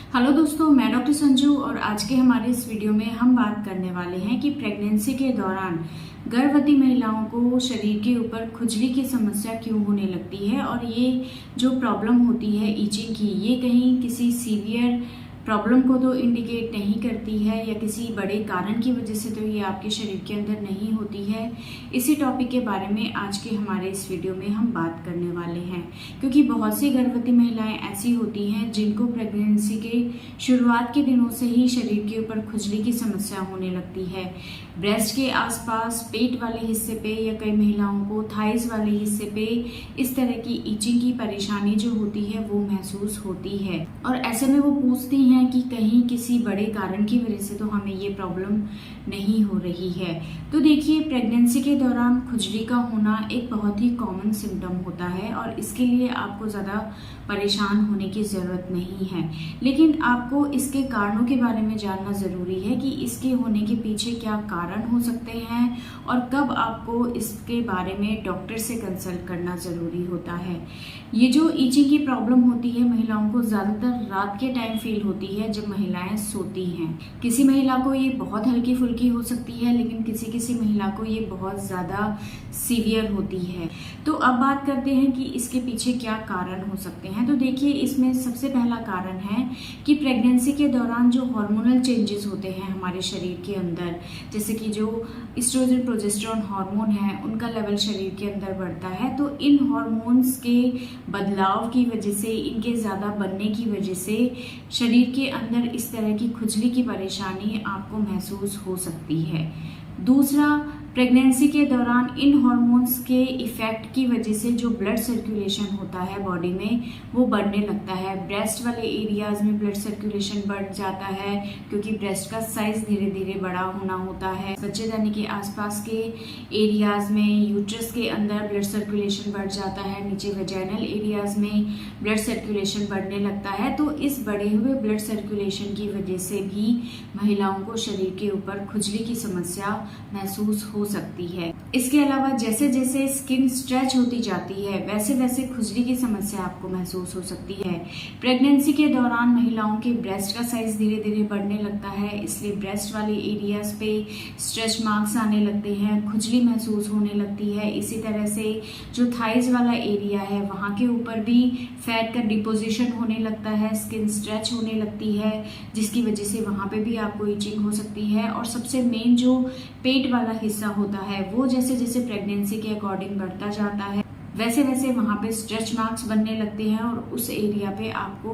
Hello दोस्तों, मैं doctor Sanju और आज के हमारे इस वीडियो में हम बात करने वाले हैं कि प्रेगनेंसी के दौरान गर्भवती महिलाओं को शरीर के ऊपर खुजली की समस्या क्यों होने लगती है और ये जो प्रॉब्लम होती है ईचिंग की, ये कहीं किसी सीवियर प्रॉब्लम को तो इंडिकेट नहीं करती है या किसी बड़े कारण की वजह से तो ये आपके शरीर के अंदर नहीं होती है। इसी टॉपिक के बारे में आज के हमारे इस वीडियो में हम बात करने वाले हैं, क्योंकि बहुत सी गर्भवती महिलाएं ऐसी होती हैं जिनको प्रेगनेंसी के शुरुआत के दिनों से ही शरीर के ऊपर खुजली की समस्या होने लगती है। ब्रेस्ट के आसपास, पेट वाले हिस्से पे या कई महिलाओं को थाइस वाले हिस्से पे इस तरह की ईचिंग की परेशानी जो होती है वो महसूस होती है और ऐसे में वो पूछती हैं कि कहीं किसी बड़े कारण की वजह से तो हमें ये प्रॉब्लम नहीं हो रही है। तो देखिए, प्रेगनेंसी के दौरान खुजली का होना एक बहुत ही कॉमन सिम्टम होता है और इसके लिए आपको ज़्यादा परेशान होने की ज़रूरत नहीं है, लेकिन आपको इसके कारणों के बारे में जानना ज़रूरी है कि इसके होने के पीछे क्या कारण हो सकते हैं और कब आपको इसके बारे में डॉक्टर से कंसल्ट करना ज़रूरी होता है। ये जो ईचिंग की प्रॉब्लम होती है महिलाओं को ज़्यादातर रात के टाइम फील होती है जब महिलाएं सोती हैं। किसी महिला को ये बहुत हल्की फुल्की हो सकती है, लेकिन किसी किसी महिला को ये बहुत ज़्यादा सीवियर होती है। तो अब बात करते हैं कि इसके पीछे क्या कारण हो सकते हैं। तो देखिए, इसमें सबसे पहला कारण है कि प्रेगनेंसी के दौरान जो हार्मोनल चेंजेस होते हैं हमारे शरीर के अंदर, जैसे कि जो एस्ट्रोजन प्रोजेस्टेरोन हार्मोन है उनका लेवल शरीर के अंदर बढ़ता है। तो इन हार्मोन्स के बदलाव की वजह से, इनके ज़्यादा बनने की वजह से शरीर के अंदर इस तरह की खुजली की परेशानी आपको महसूस हो सकती है। दूसरा, प्रेगनेंसी के दौरान इन हार्मोन्स के इफ़ेक्ट की वजह से जो ब्लड सर्कुलेशन होता है बॉडी में वो बढ़ने लगता है। ब्रेस्ट वाले एरियाज़ में ब्लड सर्कुलेशन बढ़ जाता है क्योंकि ब्रेस्ट का साइज़ धीरे धीरे बड़ा होना होता है। बच्चेदानी के आसपास के एरियाज़ में, यूट्रस के अंदर ब्लड सर्कुलेशन बढ़ जाता है। नीचे वेजाइनल एरियाज़ में ब्लड सर्कुलेशन बढ़ने लगता है। तो इस बढ़े हुए ब्लड सर्कुलेशन की वजह से भी महिलाओं को शरीर के ऊपर खुजली की समस्या महसूस हो सकती है। इसके अलावा जैसे जैसे स्किन स्ट्रेच होती जाती है वैसे वैसे खुजली की समस्या आपको महसूस हो सकती है। प्रेगनेंसी के दौरान महिलाओं के ब्रेस्ट का साइज धीरे धीरे बढ़ने लगता है, इसलिए ब्रेस्ट वाले एरियाज पे स्ट्रेच मार्क्स आने लगते हैं, खुजली महसूस होने लगती है। इसी तरह से जो थाइज वाला एरिया है वहाँ के ऊपर भी फैट का डिपोजिशन होने लगता है, स्किन स्ट्रेच होने लगती है, जिसकी वजह से वहाँ पे भी आपको इचिंग हो सकती है। और सबसे मेन जो पेट वाला हिस्सा होता है वो जैसे जैसे प्रेगनेंसी के अकॉर्डिंग बढ़ता जाता है वैसे वैसे वहाँ पे स्ट्रेच मार्क्स बनने लगते हैं और उस एरिया पे आपको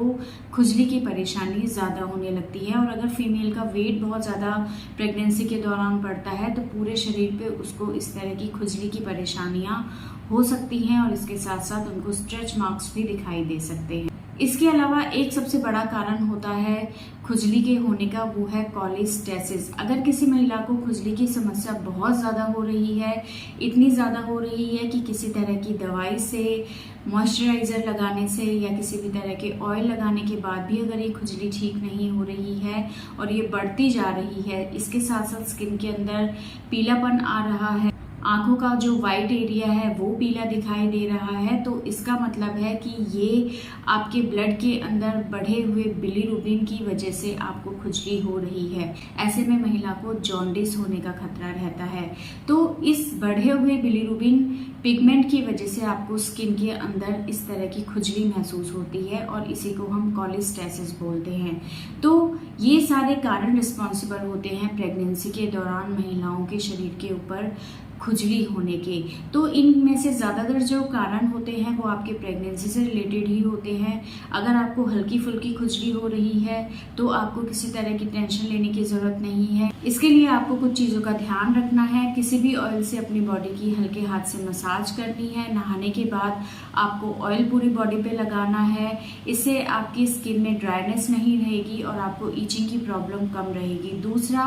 खुजली की परेशानी ज़्यादा होने लगती है। और अगर फीमेल का वेट बहुत ज़्यादा प्रेगनेंसी के दौरान बढ़ता है तो पूरे शरीर पे उसको इस तरह की खुजली की परेशानियाँ हो सकती हैं और इसके साथ साथ उनको स्ट्रेच मार्क्स भी दिखाई दे सकते हैं। इसके अलावा एक सबसे बड़ा कारण होता है खुजली के होने का, वो है कोलेस्टेसिस। अगर किसी महिला को खुजली की समस्या बहुत ज़्यादा हो रही है, इतनी ज़्यादा हो रही है कि किसी तरह की दवाई से, मॉइस्चराइज़र लगाने से या किसी भी तरह के ऑयल लगाने के बाद भी अगर ये खुजली ठीक नहीं हो रही है और ये बढ़ती जा रही है, इसके साथ साथ स्किन के अंदर पीलापन आ रहा है, आंखों का जो वाइट एरिया है वो पीला दिखाई दे रहा है, तो इसका मतलब है कि ये आपके ब्लड के अंदर बढ़े हुए बिलीरुबिन की वजह से आपको खुजली हो रही है। ऐसे में महिला को जॉन्डिस होने का खतरा रहता है। तो इस बढ़े हुए बिलीरुबिन पिगमेंट की वजह से आपको स्किन के अंदर इस तरह की खुजली महसूस होती है और इसी को हम कोलेस्टेसिस बोलते हैं। तो ये सारे कारण रिस्पॉन्सिबल होते हैं प्रेगनेंसी के दौरान महिलाओं के शरीर के ऊपर खुजली होने के। तो इनमें से ज़्यादातर जो कारण होते हैं वो आपके प्रेगनेंसी से रिलेटेड ही होते हैं। अगर आपको हल्की फुल्की खुजली हो रही है तो आपको किसी तरह की टेंशन लेने की ज़रूरत नहीं है। इसके लिए आपको कुछ चीज़ों का ध्यान रखना है। किसी भी ऑयल से अपनी बॉडी की हल्के हाथ से मसाज करनी है। नहाने के बाद आपको ऑयल पूरी बॉडी पे लगाना है। इससे आपकी स्किन में ड्राइनेस नहीं रहेगी और आपको ईचिंग की प्रॉब्लम कम रहेगी। दूसरा,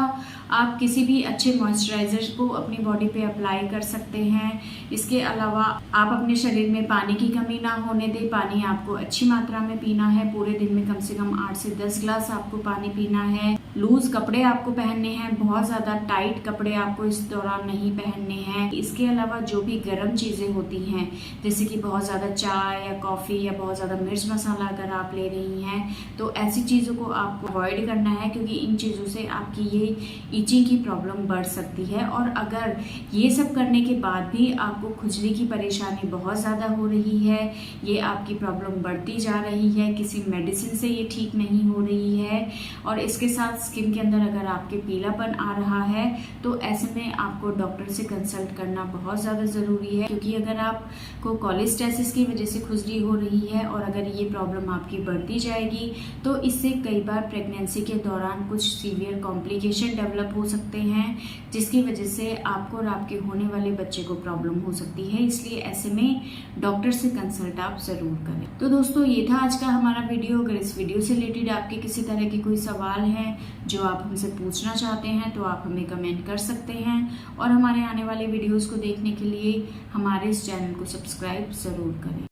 आप किसी भी अच्छे मॉइस्चराइज़र को अपनी बॉडी पे अप्लाई कर सकते हैं। इसके अलावा आप अपने शरीर में पानी की कमी ना होने दें। पानी आपको अच्छी मात्रा में पीना है। पूरे दिन में कम से कम 8 से 10 ग्लास आपको पानी पीना है। लूज कपड़े आपको पहनने हैं, बहुत ज़्यादा टाइट कपड़े आपको इस दौरान नहीं पहनने हैं। इसके अलावा जो भी गर्म चीज़ें होती हैं, जैसे कि बहुत ज़्यादा चाय या कॉफ़ी या बहुत ज़्यादा मिर्च मसाला अगर आप ले रही हैं, तो ऐसी चीज़ों को आपको अवॉइड करना है, क्योंकि इन चीज़ों से आपकी ये ईचिंग की प्रॉब्लम बढ़ सकती है। और अगर ये सब करने के बाद भी आपको खुजली की परेशानी बहुत ज़्यादा हो रही है, ये आपकी प्रॉब्लम बढ़ती जा रही है, किसी मेडिसिन से ये ठीक नहीं हो रही है, और इसके साथ स्किन के अंदर अगर आपके पीलापन आ रहा है, तो ऐसे में आपको डॉक्टर से कंसल्ट करना बहुत ज़्यादा ज़रूरी है। क्योंकि अगर आपको कोलेस्टेसिस की वजह से खुजली हो रही है और अगर ये प्रॉब्लम आपकी बढ़ती जाएगी, तो इससे कई बार प्रेगनेंसी के दौरान कुछ सीवियर कॉम्प्लिकेशन डेवलप हो सकते हैं, जिसकी वजह से आपको और आपके होने वाले बच्चे को प्रॉब्लम हो सकती है। इसलिए ऐसे में डॉक्टर से कंसल्ट आप ज़रूर करें। तो दोस्तों, ये था आज का हमारा वीडियो। अगर इस वीडियो से रिलेटेड आपके किसी तरह के कोई सवाल हैं जो आप हमसे पूछना चाहते हैं, तो आप हमें कमेंट कर सकते हैं, और हमारे आने वाले वीडियोस को देखने के लिए हमारे इस चैनल को सब्सक्राइब ज़रूर करें।